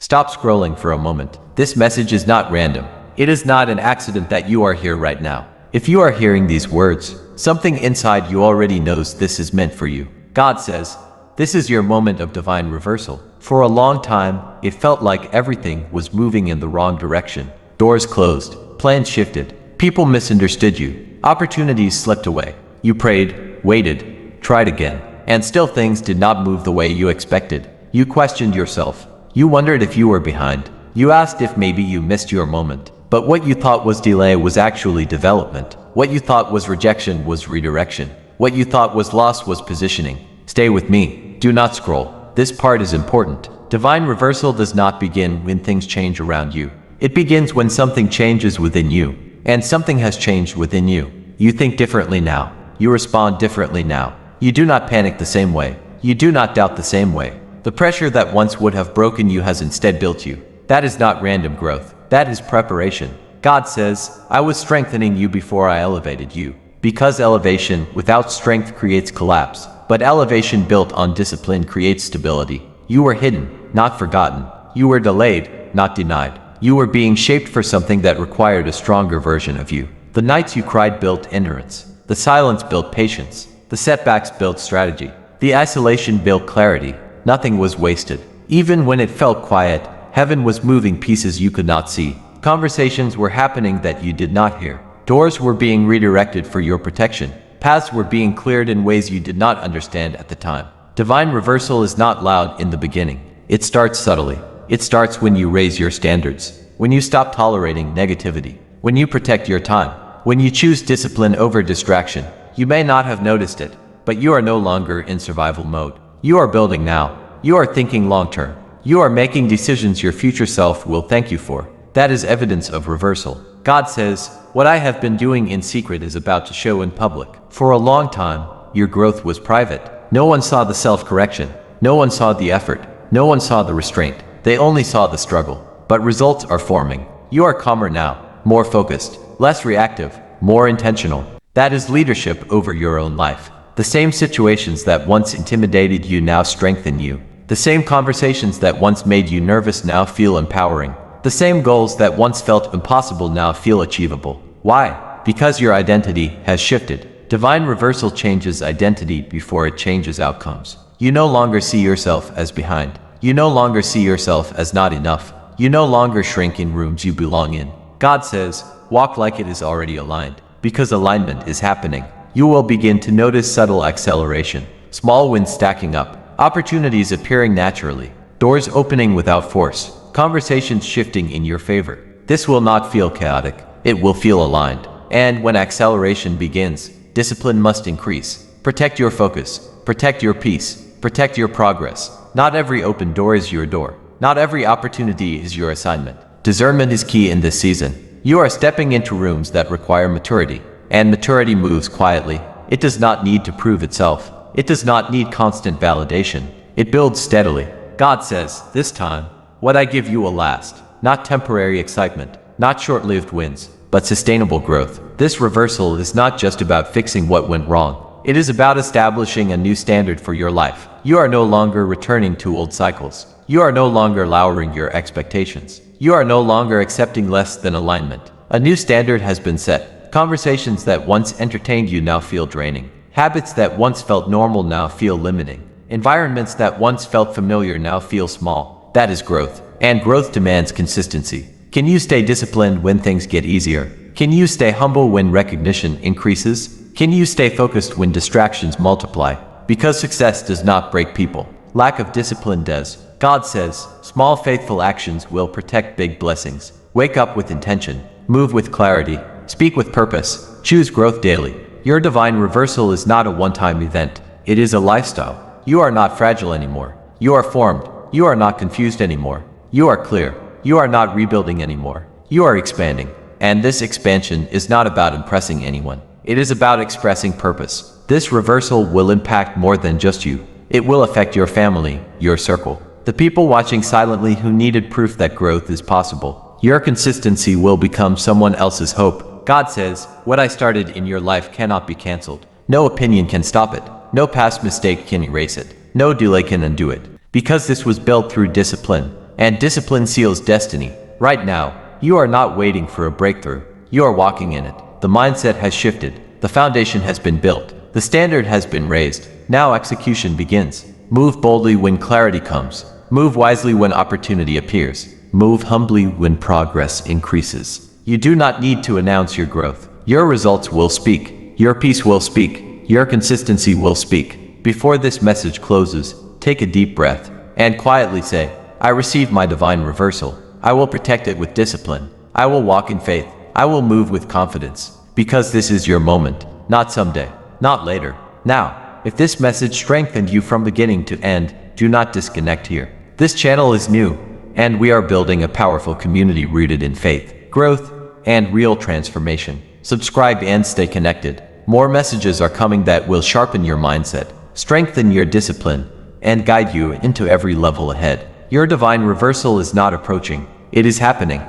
Stop scrolling for a moment. This message is not random. It is not an accident that you are here right now. If you are hearing these words, something inside you already knows this is meant for you. God says, this is your moment of divine reversal. For a long time, it felt like everything was moving in the wrong direction. Doors closed, plans shifted, people misunderstood you, opportunities slipped away. You prayed, waited, tried again, and still things did not move the way you expected. You questioned yourself. You wondered if you were behind. You asked if maybe you missed your moment. But what you thought was delay was actually development. What you thought was rejection was redirection. What you thought was loss was positioning. Stay with me. Do not scroll. This part is important. Divine reversal does not begin when things change around you. It begins when something changes within you. And something has changed within you. You think differently now. You respond differently now. You do not panic the same way. You do not doubt the same way. The pressure that once would have broken you has instead built you. That is not random growth. That is preparation. God says, I was strengthening you before I elevated you. Because elevation without strength creates collapse, but elevation built on discipline creates stability. You were hidden, not forgotten. You were delayed, not denied. You were being shaped for something that required a stronger version of you. The nights you cried built endurance. The silence built patience. The setbacks built strategy. The isolation built clarity. Nothing was wasted. Even when it felt quiet, heaven was moving pieces you could not see. Conversations were happening that you did not hear. Doors were being redirected for your protection. Paths were being cleared in ways you did not understand at the time. Divine reversal is not loud in the beginning. It starts subtly. It starts when you raise your standards. When you stop tolerating negativity. When you protect your time. When you choose discipline over distraction. You may not have noticed it, but you are no longer in survival mode. You are building now. You are thinking long-term. You are making decisions your future self will thank you for. That is evidence of reversal. God says, what I have been doing in secret is about to show in public. For a long time, your growth was private. No one saw the self-correction. No one saw the effort. No one saw the restraint. They only saw the struggle. But results are forming. You are calmer now, more focused, less reactive, more intentional. That is leadership over your own life. The same situations that once intimidated you now strengthen you. The same conversations that once made you nervous now feel empowering. The same goals that once felt impossible now feel achievable. Why? Because your identity has shifted. Divine reversal changes identity before it changes outcomes. You no longer see yourself as behind. You no longer see yourself as not enough. You no longer shrink in rooms you belong in. God says, walk like it is already aligned. Because alignment is happening. You will begin to notice subtle acceleration, small wins stacking up, opportunities appearing naturally, doors opening without force, conversations shifting in your favor. This will not feel chaotic, it will feel aligned. And when acceleration begins, discipline must increase. Protect your focus, protect your peace, protect your progress. Not every open door is your door. Not every opportunity is your assignment. Discernment is key in this season. You are stepping into rooms that require maturity. And maturity moves quietly. It does not need to prove itself. It does not need constant validation. It builds steadily. God says, this time, what I give you will last. Not temporary excitement, not short-lived wins, but sustainable growth. This reversal is not just about fixing what went wrong. It is about establishing a new standard for your life. You are no longer returning to old cycles. You are no longer lowering your expectations. You are no longer accepting less than alignment. A new standard has been set. Conversations that once entertained you now feel draining. Habits that once felt normal now feel limiting. Environments that once felt familiar now feel small. That is growth. And growth demands consistency. Can you stay disciplined when things get easier? Can you stay humble when recognition increases? Can you stay focused when distractions multiply? Because success does not break people. Lack of discipline does. God says, small faithful actions will protect big blessings. Wake up with intention. Move with clarity. Speak with purpose. Choose growth daily. Your divine reversal is not a one-time event. It is a lifestyle. You are not fragile anymore. You are formed. You are not confused anymore. You are clear. You are not rebuilding anymore. You are expanding. And this expansion is not about impressing anyone. It is about expressing purpose. This reversal will impact more than just you. It will affect your family, your circle, the people watching silently who needed proof that growth is possible. Your consistency will become someone else's hope. God says, what I started in your life cannot be canceled. No opinion can stop it. No past mistake can erase it. No delay can undo it. Because this was built through discipline, and discipline seals destiny. Right now, you are not waiting for a breakthrough. You are walking in it. The mindset has shifted. The foundation has been built. The standard has been raised. Now execution begins. Move boldly when clarity comes. Move wisely when opportunity appears. Move humbly when progress increases. You do not need to announce your growth. Your results will speak. Your peace will speak. Your consistency will speak. Before this message closes, take a deep breath and quietly say, I receive my divine reversal. I will protect it with discipline. I will walk in faith. I will move with confidence. Because this is your moment, not someday, not later. Now, if this message strengthened you from beginning to end, do not disconnect here. This channel is new, and we are building a powerful community rooted in faith, growth, and real transformation. Subscribe and stay connected. More messages are coming that will sharpen your mindset, strengthen your discipline, and guide you into every level ahead. Your divine reversal is not approaching, it is happening.